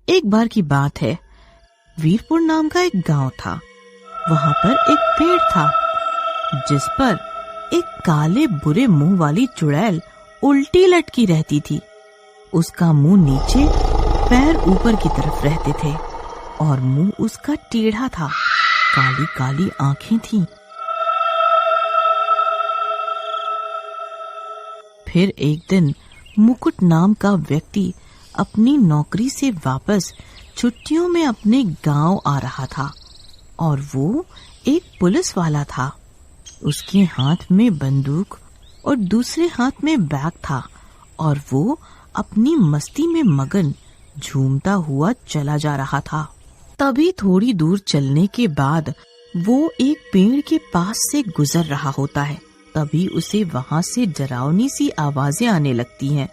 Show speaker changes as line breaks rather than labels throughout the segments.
एक बार की बात है, वीरपुर नाम का एक गांव था। वहां पर एक पेड़ था जिस पर एक काले बुरे मुंह वाली चुड़ैल उल्टी लटकी रहती थी। उसका मुंह नीचे, पैर ऊपर की तरफ रहते थे और मुंह उसका टेढ़ा था। काली काली आंखें थीं। फिर एक दिन मुकुट नाम का व्यक्ति अपनी नौकरी से वापस छुट्टियों में अपने गांव आ रहा था और वो एक पुलिस वाला था। उसके हाथ में बंदूक और दूसरे हाथ में बैग था और वो अपनी मस्ती में मगन झूमता हुआ चला जा रहा था। तभी थोड़ी दूर चलने के बाद वो एक पेड़ के पास से गुजर रहा होता है। तभी उसे वहां से डरावनी सी आवाजें आने लगती हैं।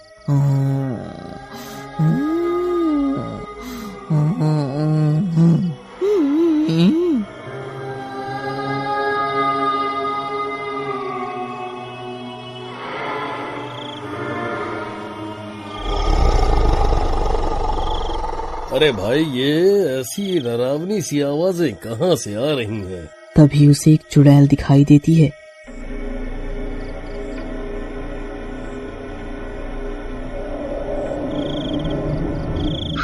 अरे भाई, ये ऐसी डरावनी सी आवाजें कहाँ से आ रही हैं?
तभी उसे एक चुड़ैल दिखाई देती है।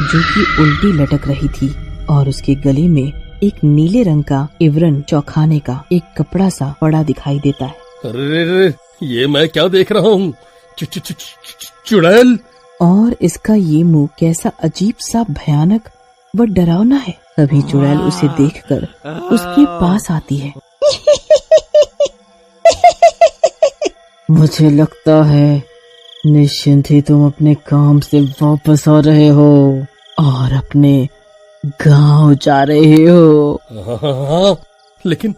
जो कि उल्टी लटक रही थी और उसके गले में एक नीले रंग का इवरन चौखाने का एक कपड़ा सा पड़ा दिखाई देता है।
अरे, ये मैं क्या देख रहा हूँ? चुड़ैल!
और इसका ये मुंह कैसा अजीब सा भयानक व डरावना है। तभी चुड़ैल उसे देखकर उसके पास आती है। मुझे लगता है निश्चिंत ही तुम अपने काम से वापस आ रहे हो और अपने गांव जा रहे हो।
हाँ, लेकिन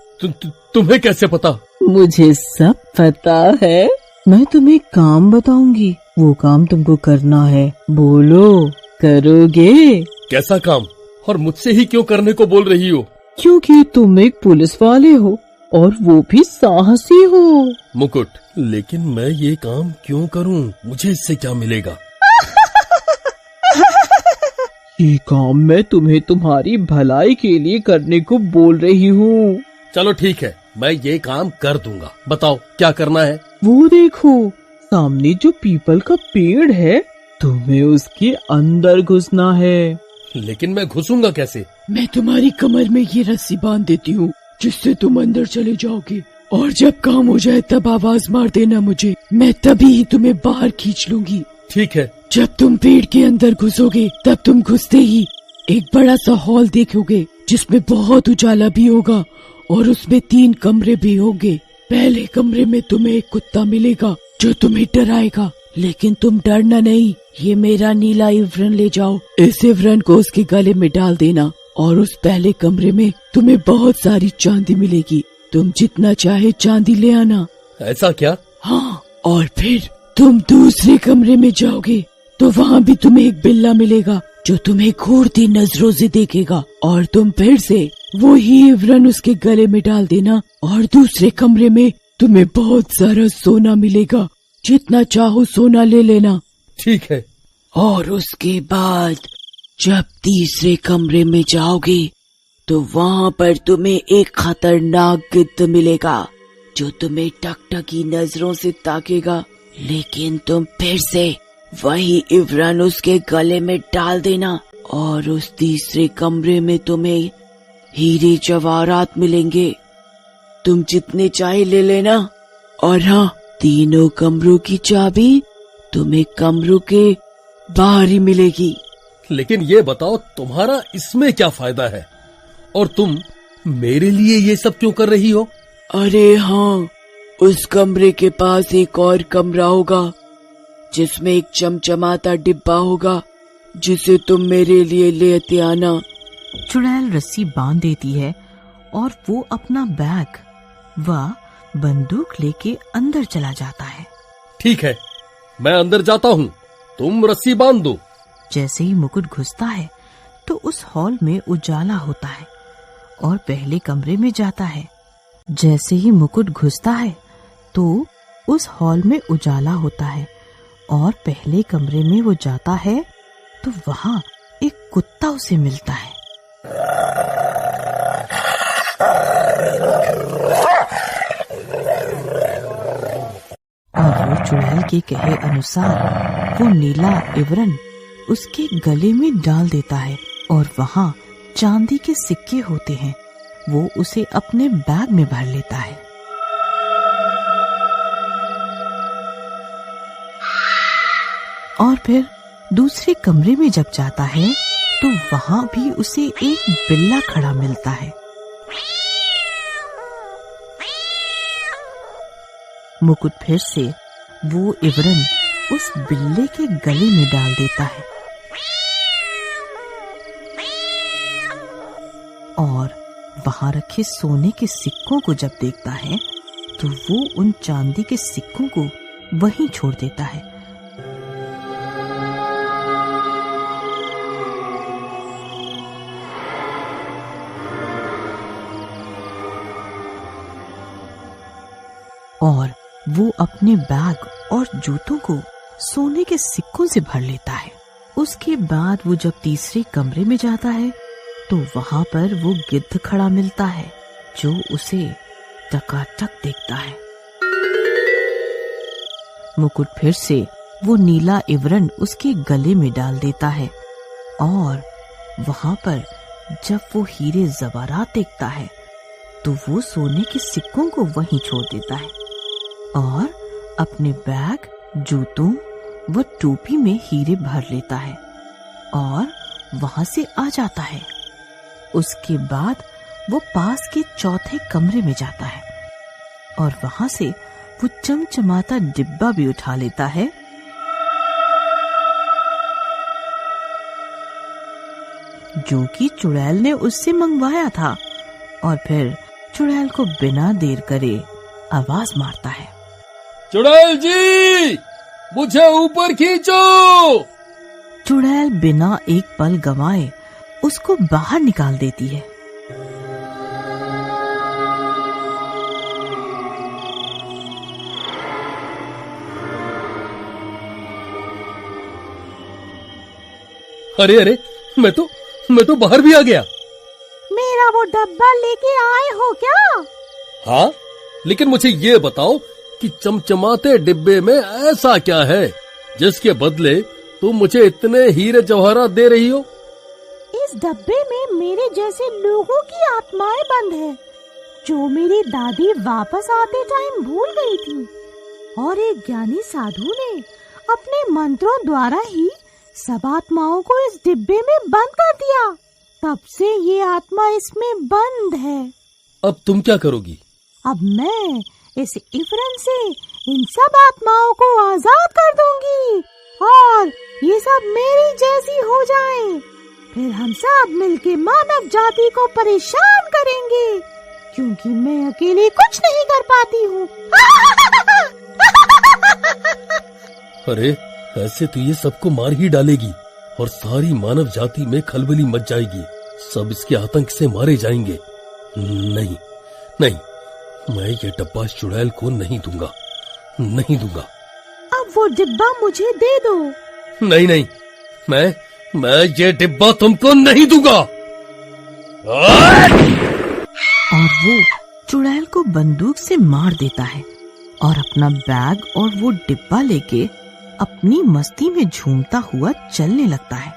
तुम्हें कैसे पता?
मुझे सब पता है। मैं तुम्हें काम बताऊंगी, वो काम तुमको करना है। बोलो, करोगे?
कैसा काम? और मुझसे ही क्यों करने को बोल रही हो?
क्योंकि तुम एक पुलिस वाले हो और वो भी साहसी हो।
मुकुट, लेकिन मैं ये काम क्यों करूं? मुझे इससे क्या मिलेगा?
ये काम मैं तुम्हें तुम्हारी भलाई के लिए करने को बोल रही हूँ।
चलो ठीक है, मैं ये काम कर दूंगा। बताओ क्या करना है?
वो देखो, सामने जो पीपल का पेड़ है, तुम्हें उसके अंदर घुसना है।
लेकिन मैं घुसूंगा कैसे?
मैं तुम्हारी कमर में ये रस्सी बांध देती हूँ जिससे तुम अंदर चले जाओगे, और जब काम हो जाए तब आवाज मार देना मुझे। मैं तभी ही तुम्हें बाहर खींच लूंगी।
ठीक है।
जब तुम पेड़ के अंदर घुसोगे तब तुम घुसते ही एक बड़ा सा हॉल देखोगे जिसमें बहुत उजाला भी होगा और उसमें 3 कमरे भी होंगे। पहले कमरे में तुम्हें एक कुत्ता मिलेगा जो तुम्हें डराएगा, लेकिन तुम डरना नहीं। ये मेरा नीला इवरन ले जाओ, इस इवरन को उसके गले में डाल देना और उस पहले कमरे में तुम्हें बहुत सारी चांदी मिलेगी। तुम जितना चाहे चांदी ले आना।
ऐसा क्या?
हाँ, और फिर तुम दूसरे कमरे में जाओगे तो वहाँ भी तुम्हें एक बिल्ला मिलेगा जो तुम्हें घूरती नजरों से देखेगा, और तुम फिर से वो ही इवरन उसके गले में डाल देना और दूसरे कमरे में तुम्हें बहुत सारा सोना मिलेगा। जितना चाहो सोना ले लेना।
ठीक है।
और उसके बाद जब तीसरे कमरे में जाओगे तो वहाँ पर तुम्हें एक खतरनाक गिद्ध मिलेगा जो तुम्हें टकटकी नजरों से ताकेगा, लेकिन तुम फिर से वही इवरन उसके गले में डाल देना और उस तीसरे कमरे में तुम्हें हीरे जवाहरात मिलेंगे। तुम जितने चाहे ले लेना, और हाँ, तीनों कमरों की चाबी तुम्हें कमरों के बाहर ही मिलेगी।
लेकिन ये बताओ, तुम्हारा इसमें क्या फायदा है? और तुम मेरे लिए ये सब क्यों कर रही हो?
अरे हाँ, उस कमरे के पास एक और कमरा होगा जिसमें एक चमचमाता डिब्बा होगा जिसे तुम मेरे लिए लेते आना।
चुड़ैल रस्सी बांध देती है और वो अपना बैग व बंदूक लेके अंदर चला जाता है।
ठीक है, मैं अंदर जाता हूँ, तुम रस्सी बांध दो।
जैसे ही मुकुट घुसता है तो उस हॉल में उजाला होता है और पहले कमरे में जाता है। जैसे ही मुकुट घुसता है तो उस हॉल में उजाला होता है और पहले कमरे में वो जाता है तो वहाँ एक कुत्ता उसे मिलता है। और वो चुड़ैल के कहे अनुसार वो नीला इवरन उसके गले में डाल देता है और वहाँ चांदी के सिक्के होते हैं, वो उसे अपने बैग में भर लेता है। और फिर दूसरे कमरे में जब जाता है तो वहाँ भी उसे एक बिल्ला खड़ा मिलता है। मुकुट फिर से वो इवरन उस बिल्ले के गले में डाल देता है और वहां रखे सोने के सिक्कों को जब देखता है तो वो उन चांदी के सिक्कों को वहीं छोड़ देता है। और वो अपने बैग और जूतों को सोने के सिक्कों से भर लेता है। उसके बाद वो जब तीसरे कमरे में जाता है तो वहां पर वो गिद्ध खड़ा मिलता है जो उसे टकाटक देखता है। मुकुट फिर से वो नीला इवरन उसके गले में डाल देता है और वहां पर जब वो हीरे जवारात देखता है तो वो सोने के सिक्कों को वहीं छोड़ देता है और अपने बैग, जूतों व टोपी में हीरे भर लेता है और वहां से आ जाता है। उसके बाद वो पास के चौथे कमरे में जाता है और वहां से वो चमचमाता डिब्बा भी उठा लेता है जो कि चुड़ैल ने उससे मंगवाया था और फिर चुड़ैल को बिना देर करे आवाज मारता है,
चुड़ैल जी, मुझे ऊपर खींचो।
चुड़ैल बिना एक पल गंवाए उसको बाहर निकाल देती है।
अरे अरे, मैं तो बाहर भी आ गया।
मेरा वो डब्बा लेके आए हो क्या?
हाँ, लेकिन मुझे ये बताओ कि चमचमाते डिब्बे में ऐसा क्या है जिसके बदले तुम मुझे इतने हीरे जवाहरात दे रही हो?
इस डब्बे में मेरे जैसे लोगों की आत्माएं बंद है जो मेरी दादी वापस आते टाइम भूल गई थी और एक ज्ञानी साधु ने अपने मंत्रों द्वारा ही सब आत्माओं को इस डिब्बे में बंद कर दिया। तब से ये आत्मा इसमें बंद है।
अब तुम क्या करोगी?
अब मैं इस इवरन से इन सब आत्माओं को आजाद कर दूंगी और ये सब मेरी जैसी हो जाएं। फिर हम सब मिलके मानव जाति को परेशान करेंगे क्योंकि मैं अकेले कुछ नहीं कर पाती हूँ।
अरे, ऐसे तो ये सबको मार ही डालेगी और सारी मानव जाति में खलबली मच जाएगी। सब इसके आतंक से मारे जाएंगे। नहीं नहीं, मैं ये डब्बा चुड़ैल को नहीं दूंगा, नहीं दूंगा।
अब वो डिब्बा मुझे दे दो।
नहीं नहीं, मैं ये डिब्बा तुमको नहीं दूंगा।
और वो चुड़ैल को बंदूक से मार देता है और अपना बैग और वो डिब्बा लेके अपनी मस्ती में झूमता हुआ चलने लगता है।